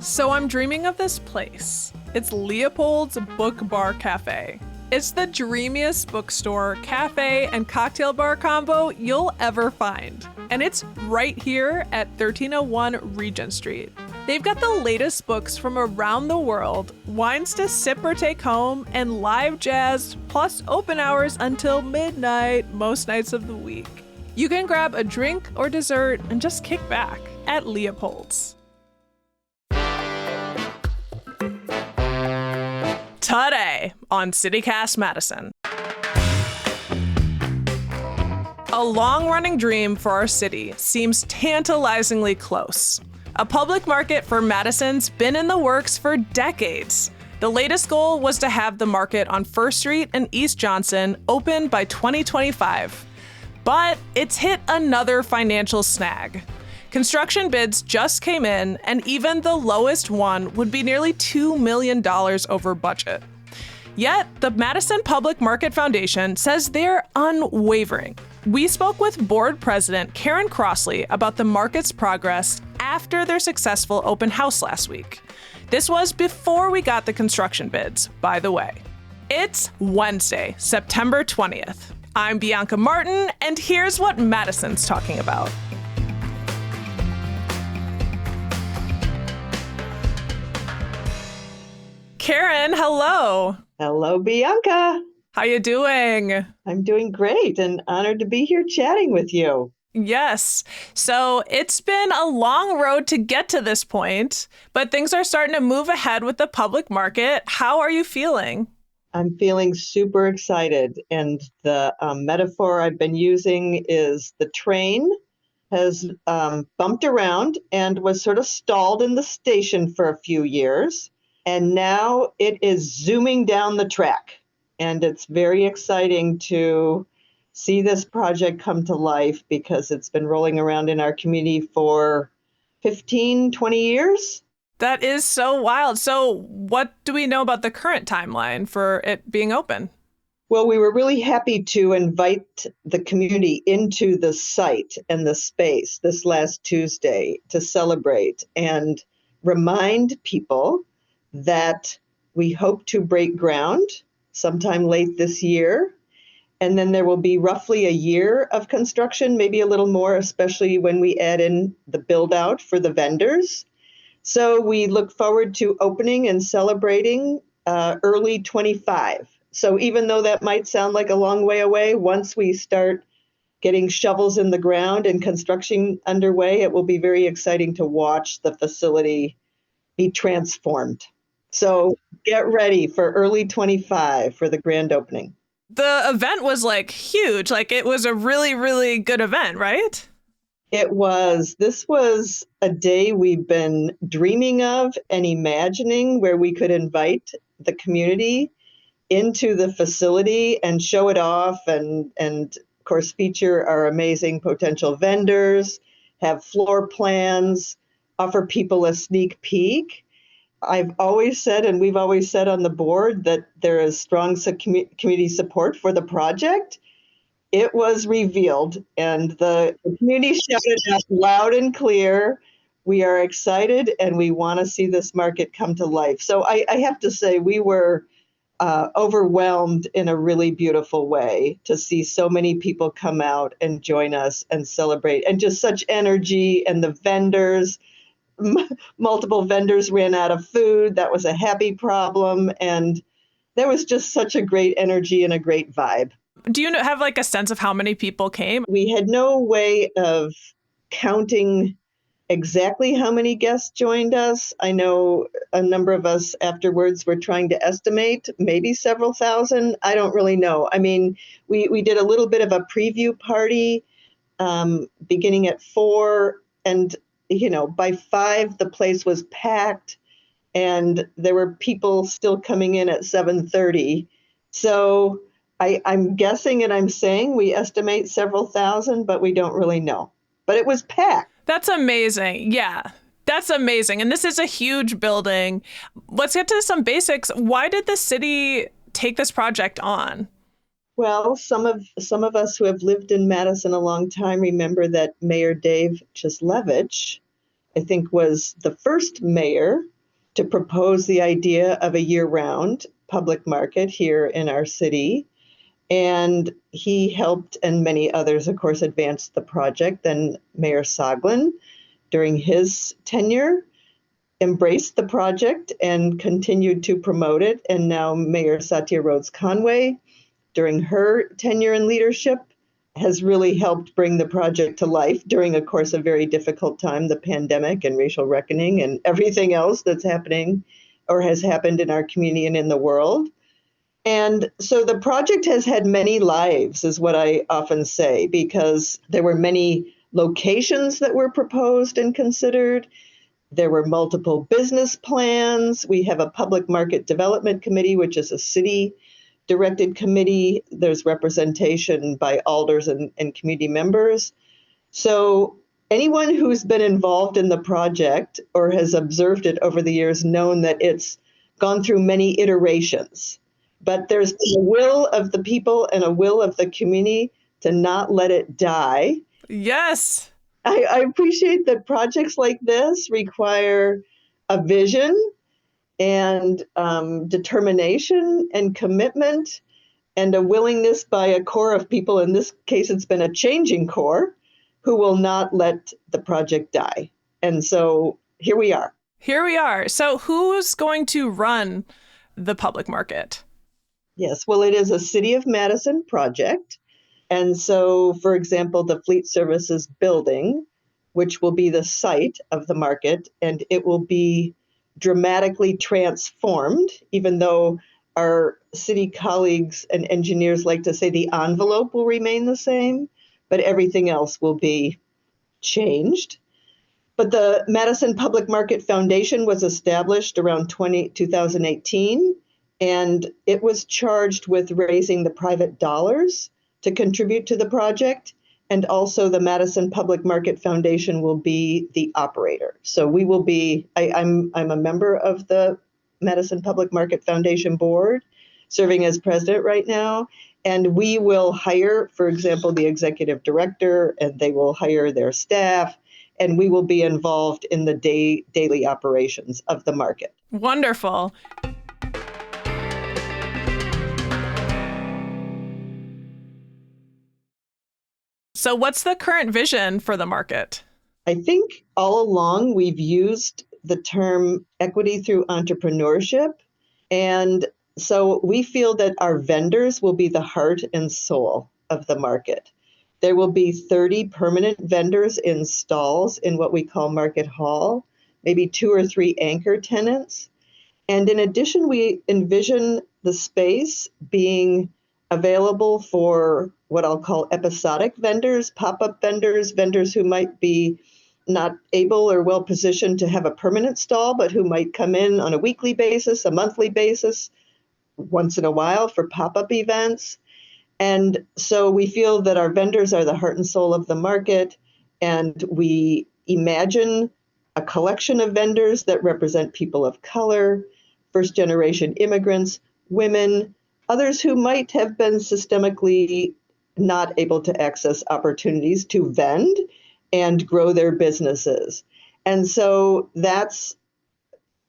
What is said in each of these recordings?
So I'm dreaming of this place. It's Leopold's Book Bar Cafe. It's the dreamiest bookstore, cafe, and cocktail bar combo you'll ever find. And it's right here at 1301 Regent Street. They've got the latest books from around the world, wines to sip or take home, and live jazz, plus open hours until midnight most nights of the week. You can grab a drink or dessert and just kick back at Leopold's. Today on CityCast Madison. A long-running dream for our city seems tantalizingly close. A public market for Madison's been in the works for decades. The latest goal was to have the market on First Street and East Johnson open by 2025. But it's hit another financial snag. Construction bids just came in, and even the lowest one would be nearly $2 million over budget. Yet, the Madison Public Market Foundation says they're unwavering. We spoke with board president Karen Crossley about the market's progress after their successful open house last week. This was before we got the construction bids, by the way. It's Wednesday, September 20th. I'm Bianca Martin, and here's what Madison's talking about. Karen, hello. Hello, Bianca. How you doing? I'm doing great and honored to be here chatting with you. Yes. So it's been a long road to get to this point, but things are starting to move ahead with the public market. How are you feeling? I'm feeling super excited. And the metaphor I've been using is the train has bumped around and was sort of stalled in the station for a few years. And now it is zooming down the track. And it's very exciting to see this project come to life because it's been rolling around in our community for 15, 20 years. That is so wild. So what do we know about the current timeline for it being open? Well, we were really happy to invite the community into the site and the space this last Tuesday to celebrate and remind people that we hope to break ground sometime late this year. And then there will be roughly a year of construction, maybe a little more, especially when we add in the build out for the vendors. So we look forward to opening and celebrating early 25. So even though that might sound like a long way away, once we start getting shovels in the ground and construction underway, it will be very exciting to watch the facility be transformed. So get ready for early 25 for the grand opening. The event was huge. It was a really, really good event, right? It was. This was a day we've been dreaming of and imagining where we could invite the community into the facility and show it off and of course, feature our amazing potential vendors, have floor plans, offer people a sneak peek. I've always said, and we've always said on the board, that there is strong community support for the project. It was revealed, and the community shouted out loud and clear, we are excited and we want to see this market come to life. So I have to say we were overwhelmed in a really beautiful way to see so many people come out and join us and celebrate, and just such energy, and the vendors. Multiple vendors ran out of food. That was a happy problem. And there was just such a great energy and a great vibe. Do you have a sense of how many people came? We had no way of counting exactly how many guests joined us. I know a number of us afterwards were trying to estimate maybe several thousand. I don't really know. I mean, we did a little bit of a preview party beginning at 4, and by 5, the place was packed and there were people still coming in at 7:30. So I'm guessing and I'm saying we estimate several thousand, but we don't really know. But it was packed. That's amazing. Yeah, that's amazing. And this is a huge building. Let's get to some basics. Why did the city take this project on? Well, some of us who have lived in Madison a long time remember that Mayor Dave Chislevich, I think, was the first mayor to propose the idea of a year-round public market here in our city. And he helped, and many others, of course, advance the project. Then Mayor Soglin, during his tenure, embraced the project and continued to promote it. And now Mayor Satya Rhodes Conway, during her tenure and leadership, has really helped bring the project to life during, of course, a very difficult time, the pandemic and racial reckoning and everything else that's happening or has happened in our community and in the world. And so the project has had many lives, is what I often say, because there were many locations that were proposed and considered. There were multiple business plans. We have a public market development committee, which is a city directed committee. There's representation by alders and community members. So anyone who's been involved in the project or has observed it over the years known that it's gone through many iterations. But there's a will of the people and a will of the community to not let it die. Yes. I appreciate that projects like this require a vision and determination and commitment and a willingness by a core of people. In this case, it's been a changing core who will not let the project die. And so here we are. Here we are. So who's going to run the public market? Yes, well, it is a City of Madison project. And so, for example, the Fleet Services building, which will be the site of the market, and it will be dramatically transformed, even though our city colleagues and engineers like to say the envelope will remain the same, but everything else will be changed. But the Madison Public Market Foundation was established around 2018, and it was charged with raising the private dollars to contribute to the project. And also the Madison Public Market Foundation will be the operator. So we will be, I'm a member of the Madison Public Market Foundation board, serving as president right now. And we will hire, for example, the executive director, and they will hire their staff, and we will be involved in the daily operations of the market. Wonderful. So what's the current vision for the market? I think all along we've used the term equity through entrepreneurship. And so we feel that our vendors will be the heart and soul of the market. There will be 30 permanent vendors in stalls in what we call Market Hall, maybe 2 or 3 anchor tenants. And in addition, we envision the space being available for what I'll call episodic vendors, pop-up vendors, vendors who might be not able or well positioned to have a permanent stall, but who might come in on a weekly basis, a monthly basis, once in a while for pop-up events. And so we feel that our vendors are the heart and soul of the market, and we imagine a collection of vendors that represent people of color, first-generation immigrants, women, others who might have been systemically not able to access opportunities to vend and grow their businesses. And so that's,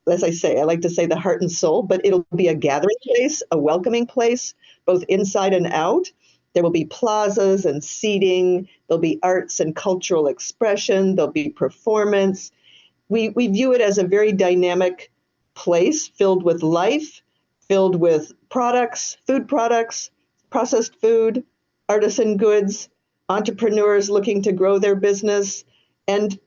as I say, I like to say the heart and soul, but it'll be a gathering place, a welcoming place, both inside and out. There will be plazas and seating. There'll be arts and cultural expression. There'll be performance. We view it as a very dynamic place filled with life, filled with products, food products, processed food, artisan goods, entrepreneurs looking to grow their business, and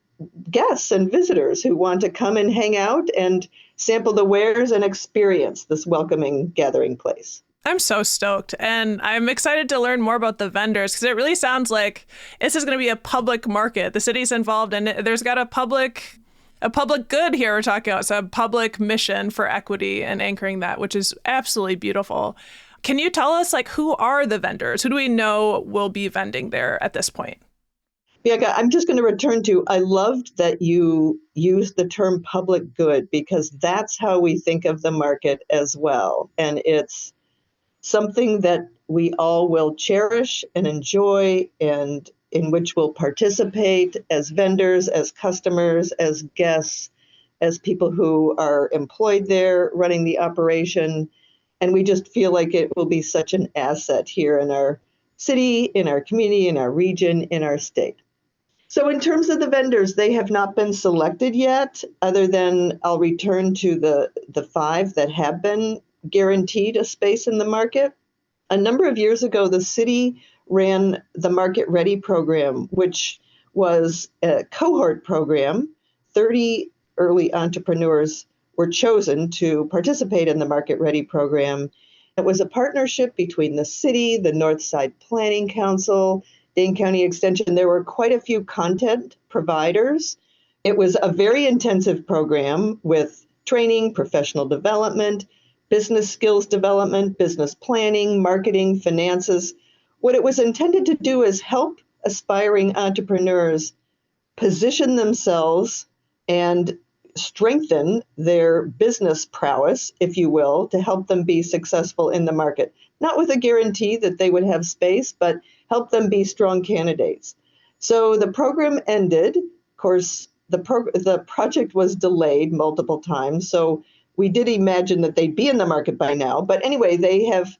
guests and visitors who want to come and hang out and sample the wares and experience this welcoming gathering place. I'm so stoked, and I'm excited to learn more about the vendors because it really sounds like this is going to be a public market. The city's involved, and there's got a public good here we're talking about. It's a public mission for equity and anchoring that, which is absolutely beautiful. Can you tell us, who are the vendors? Who do we know will be vending there at this point? Bianca, I'm just going to return to, I loved that you used the term public good, because that's how we think of the market as well. And it's something that we all will cherish and enjoy, and in which we'll participate as vendors, as customers, as guests, as people who are employed there running the operation. And we just feel like it will be such an asset here in our city, in our community, in our region, in our state. So in terms of the vendors, they have not been selected yet, other than I'll return to the five that have been guaranteed a space in the market. A number of years ago, the city ran the Market Ready program, which was a cohort program. 30 early entrepreneurs were chosen to participate in the Market Ready program. It was a partnership between the city, the Northside Planning Council, Dane County Extension. There were quite a few content providers. It was a very intensive program with training, professional development, business skills development, business planning, marketing, finances. What it was intended to do is help aspiring entrepreneurs position themselves and strengthen their business prowess, if you will, to help them be successful in the market. Not with a guarantee that they would have space, but help them be strong candidates. So the program ended. Of course, the project was delayed multiple times. So we did imagine that they'd be in the market by now. But anyway, they have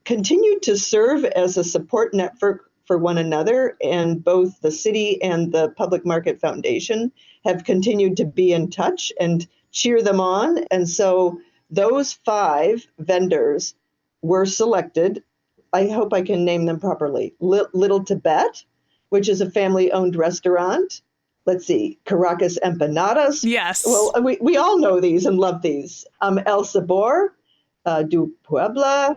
continued to serve as a support network for one another, and both the city and the Public Market Foundation have continued to be in touch and cheer them on. And so those five vendors were selected. I hope I can name them properly. Little Tibet, which is a family-owned restaurant. Let's see, Caracas Empanadas. Yes. Well, we all know these and love these. El Sabor, du Puebla,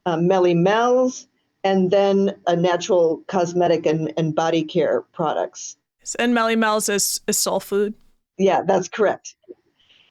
Melly Mel's, and then a natural cosmetic and body care products. And Melly Mel's is soul food. Yeah, that's correct.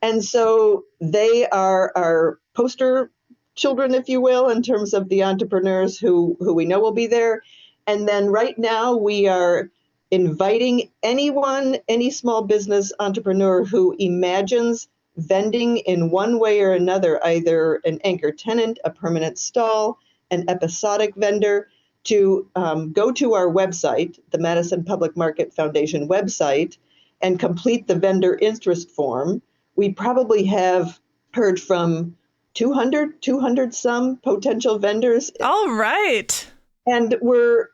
And so they are our poster children, if you will, in terms of the entrepreneurs who we know will be there. And then right now we are inviting anyone, any small business entrepreneur who imagines vending in one way or another, either an anchor tenant, a permanent stall, an episodic vendor, to go to our website, the Madison Public Market Foundation website, and complete the vendor interest form. We probably have heard from 200 some potential vendors. All right. And we're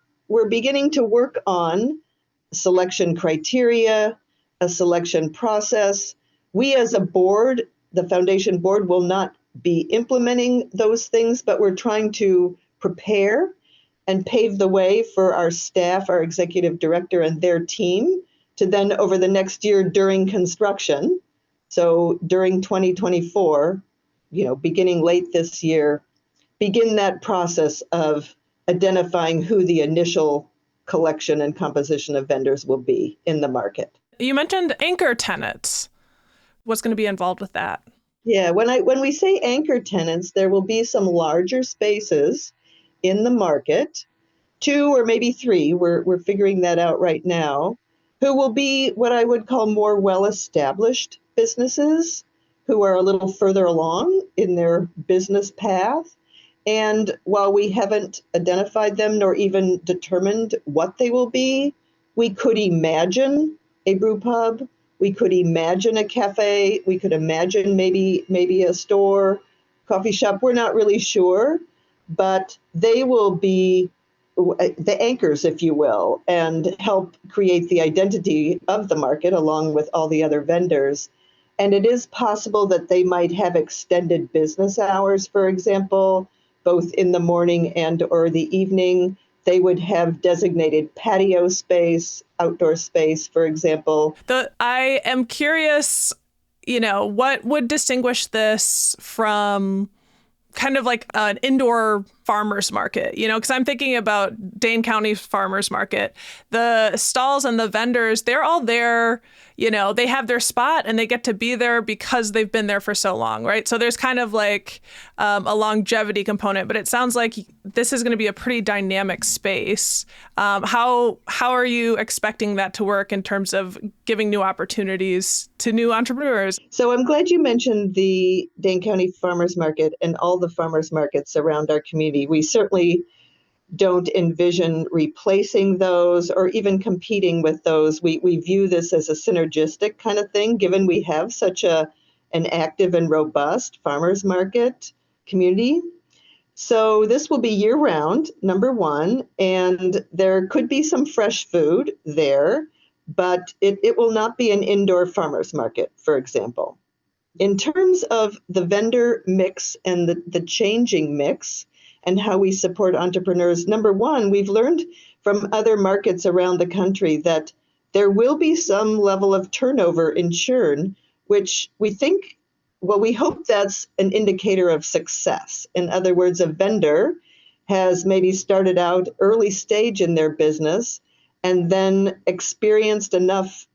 beginning to work on selection criteria, a selection process. We as a board, the foundation board, will not be implementing those things, but we're trying to prepare and pave the way for our staff, our executive director and their team to then over the next year during construction, so during 2024, beginning late this year, begin that process of identifying who the initial collection and composition of vendors will be in the market. You mentioned anchor tenants. What's going to be involved with that? Yeah, when we say anchor tenants, there will be some larger spaces in the market, 2 or maybe 3, we're figuring that out right now, who will be what I would call more well-established businesses who are a little further along in their business path. And while we haven't identified them nor even determined what they will be, we could imagine a brew pub, we could imagine a cafe, we could imagine maybe a store, coffee shop. We're not really sure, but they will be the anchors, if you will, and help create the identity of the market along with all the other vendors. And it is possible that they might have extended business hours, for example, both in the morning and or the evening. They would have designated patio space, outdoor space, for example. I am curious, what would distinguish this from kind of like an indoor farmers market, because I'm thinking about Dane County farmers market. The stalls and the vendors, they're all there, they have their spot and they get to be there because they've been there for so long, right? So there's kind of like a longevity component, but it sounds like this is going to be a pretty dynamic space. How are you expecting that to work in terms of giving new opportunities to new entrepreneurs? So I'm glad you mentioned the Dane County farmers market and all the farmers markets around our community. We certainly don't envision replacing those or even competing with those. We view this as a synergistic kind of thing, given we have such an active and robust farmers market community. So this will be year round, number one, and there could be some fresh food there, but it will not be an indoor farmers market, for example. In terms of the vendor mix and the changing mix and how we support entrepreneurs, number one, we've learned from other markets around the country that there will be some level of turnover in churn, which we think, well, we hope that's an indicator of success. In other words, a vendor has maybe started out early stage in their business and then experienced enough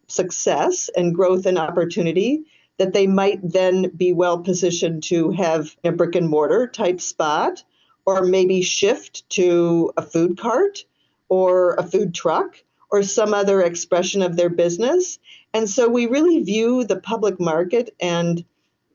success and growth and opportunity that they might then be well positioned to have a brick and mortar type spot, or maybe shift to a food cart or a food truck or some other expression of their business. And so we really view the public market and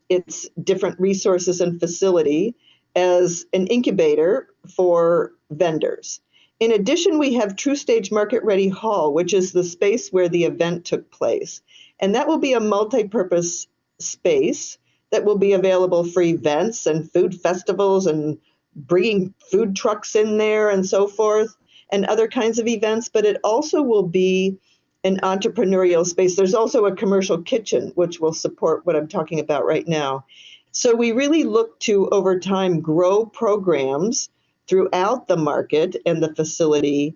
its different resources and facility as an incubator for vendors. In addition, we have True Stage Market Ready Hall, which is the space where the event took place. And that will be a multi-purpose space that will be available for events and food festivals and bringing food trucks in there and so forth and other kinds of events. But it also will be an entrepreneurial space. There's also a commercial kitchen, which will support what I'm talking about right now. So we really look to, over time, grow programs throughout the market and the facility.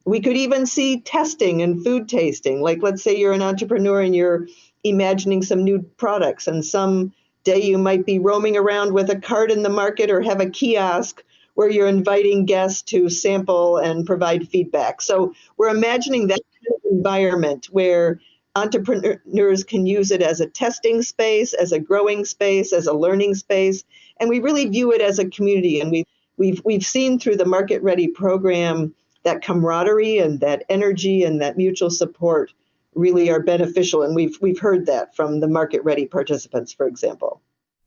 We could even see testing and food tasting. Like, let's say you're an entrepreneur and you're imagining some new products, and some day you might be roaming around with a cart in the market or have a kiosk where you're inviting guests to sample and provide feedback. So we're imagining that kind of environment where entrepreneurs can use it as a testing space, as a growing space, as a learning space. And we really view it as a community. And we've seen through the Market Ready program that camaraderie and that energy and that mutual support really are beneficial. And we've heard that from the Market Ready participants, for example.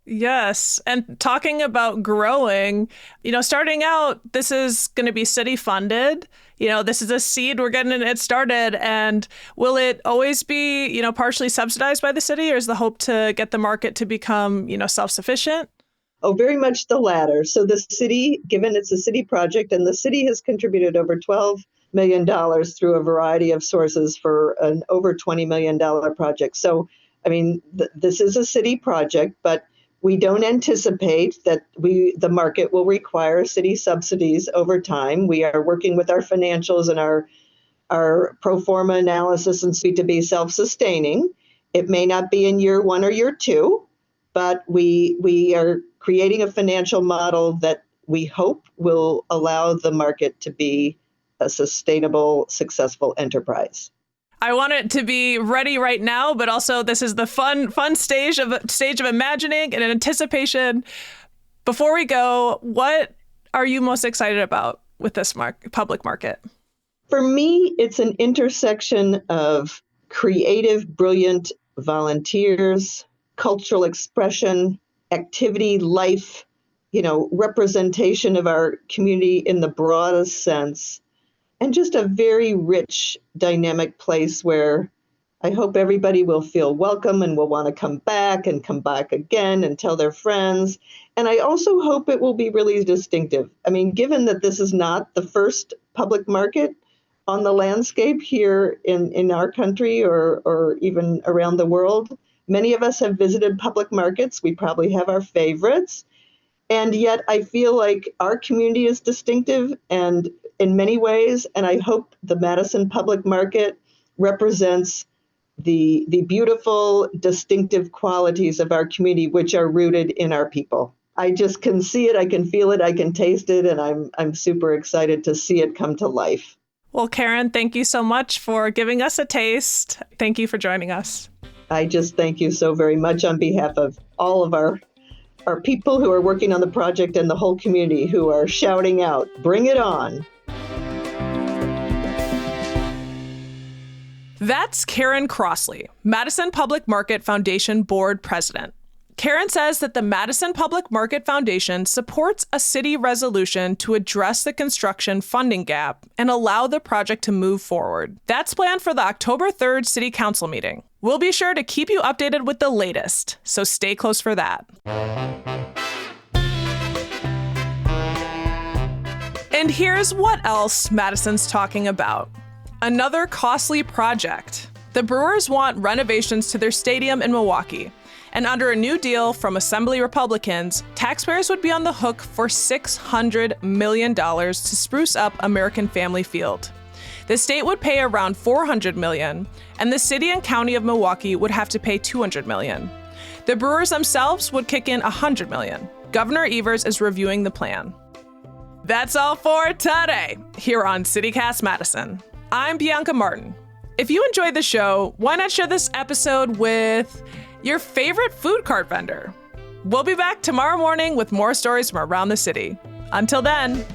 Yes. And talking about growing, starting out, this is going to be city funded. This is a seed. We're getting it started. And will it always be, partially subsidized by the city, or is the hope to get the market to become, self-sufficient? Oh, very much the latter. So the city, given it's a city project, and the city has contributed over $12 million through a variety of sources for an over $20 million project. So, this is a city project, but we don't anticipate that the market will require city subsidies over time. We are working with our financials and our pro forma analysis and to be self-sustaining. It may not be in year one or year two, but we are creating a financial model that we hope will allow the market to be a sustainable, successful enterprise. I want it to be ready right now, but also this is the fun stage of imagining and anticipation. Before we go, what are you most excited about with this public market? For me, it's an intersection of creative, brilliant volunteers, cultural expression, activity, life, representation of our community in the broadest sense, and just a very rich, dynamic place where I hope everybody will feel welcome and will want to come back again and tell their friends. And I also hope it will be really distinctive. Given that this is not the first public market on the landscape here in our country or even around the world, many of us have visited public markets. We probably have our favorites. And yet I feel like our community is distinctive and in many ways, and I hope the Madison Public Market represents the beautiful, distinctive qualities of our community, which are rooted in our people. I just can see it, I can feel it, I can taste it, and I'm super excited to see it come to life. Well, Karen, thank you so much for giving us a taste. Thank you for joining us. I just thank you so very much on behalf of all of our people who are working on the project and the whole community who are shouting out, "Bring it on." That's Karen Crossley, Madison Public Market Foundation Board President. Karen says that the Madison Public Market Foundation supports a city resolution to address the construction funding gap and allow the project to move forward. That's planned for the October 3rd City Council meeting. We'll be sure to keep you updated with the latest, so stay close for that. And here's what else Madison's talking about. Another costly project. The Brewers want renovations to their stadium in Milwaukee. And under a new deal from Assembly Republicans, taxpayers would be on the hook for $600 million to spruce up American Family Field. The state would pay around $400 million, and the city and county of Milwaukee would have to pay $200 million. The Brewers themselves would kick in $100 million. Governor Evers is reviewing the plan. That's all for today here on CityCast Madison. I'm Bianca Martin. If you enjoyed the show, why not share this episode with your favorite food cart vendor? We'll be back tomorrow morning with more stories from around the city. Until then,